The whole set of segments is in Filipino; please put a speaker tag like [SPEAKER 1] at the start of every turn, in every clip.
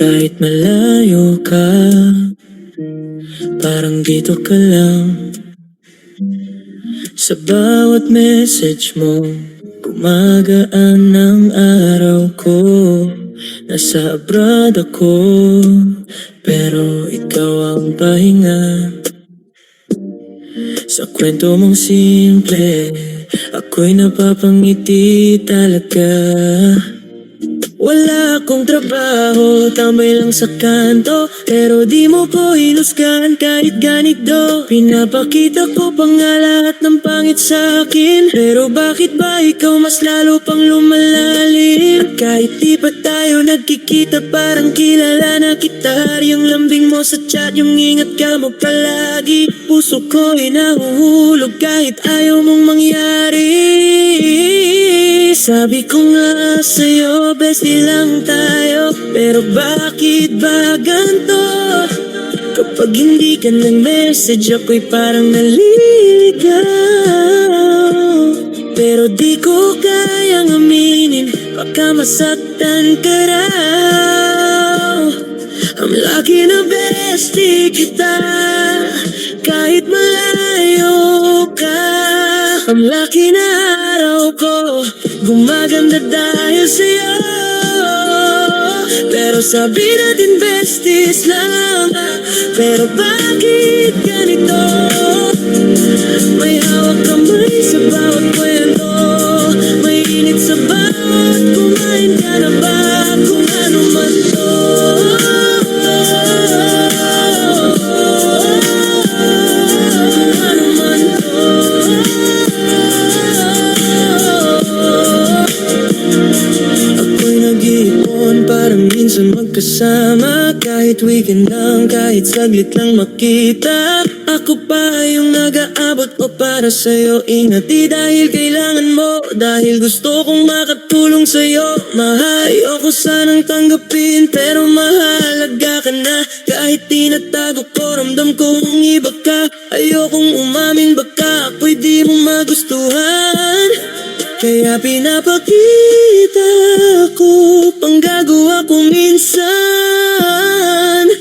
[SPEAKER 1] kahit malayo ka, parang dito ka lang. Sa bawat message mo, gumagaan ang araw ko. Nasa abroad ako, pero ikaw ang pahinga. Sa kwento mong simple, ako'y napapangiti talaga. Wala akong trabaho, tambay lang sa kanto, pero di mo ko hinusgan kahit ganito. Pinapakita ko pa nga lahat ng pangit sa'kin, pero bakit ba ikaw mas lalo pang lumalalim? Kahit di pa tayo nagkikita, parang kilala na kita. Yung lambing mo sa chat, yung ingat ka mo palagi. Puso ko'y nahuhulog kahit ayaw mong mangyari. Sabi ko nga sa'yo, bestie lang tayo, pero bakit ba ganito? Kapag hindi ka nag-message, ako'y parang naliligaw. Pero di ko kayang aminin, baka masaktan ka raw. I'm lucky na bestie kita, kahit malayo ka. I'm lucky na araw ko gumaganda dahil sa'yo. Pero sabi natin besties lang, pero bakit ganito? May hawak kamay sa bawat kwento, may init sa bawat kumain ka na ba? Kung ano man to. Parang minsan magkasama, kahit weekend lang, kahit saglit lang makita. Ako pa yung nag-aabot o para sa'yo. Ingati dahil kailangan mo, dahil gusto kong makatulong sa'yo. Mahal, ayoko sanang tanggapin, pero mahalaga ka na. Kahit tinatago ko, ramdam ko kung iba ka. Ayokong umamin, baka ako'y di mo magustuhan. Kaya pinapakita ko, panggagawa ko minsan.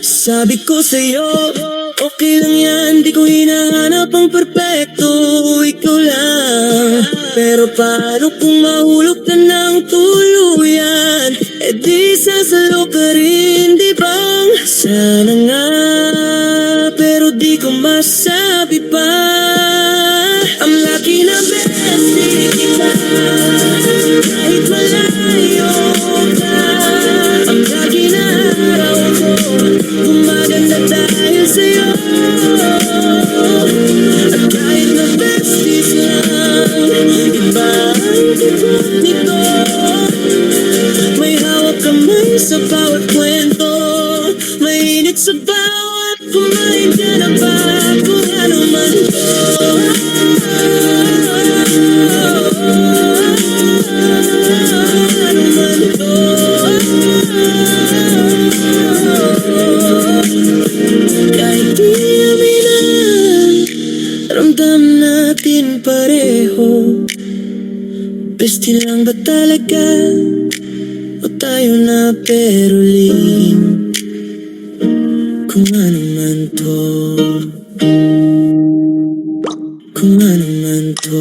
[SPEAKER 1] Sabi ko sa'yo, okay lang yan, di ko hinahanap ang perpekto, ikaw lang. Pero paano kung mahulog ka ng tuluyan? E di sasalo ka rin, di bang? Sana nga, pero di ko masabi pa. I'm lucky na bestie kita, kahit malayo ka. I'm lucky na araw ko gumaganda dahil sa'yo. At kahit na besties lang, iba ang tibok nito. May hawak kamay sa bawat kwento, may init sa bawat kumain ka na ba? Kung ano man to. Kahit di aminan, ramdam natin pareho. Bestie lang ba talaga? O tayo na pero lihim? Kung ano man to, kung ano man to.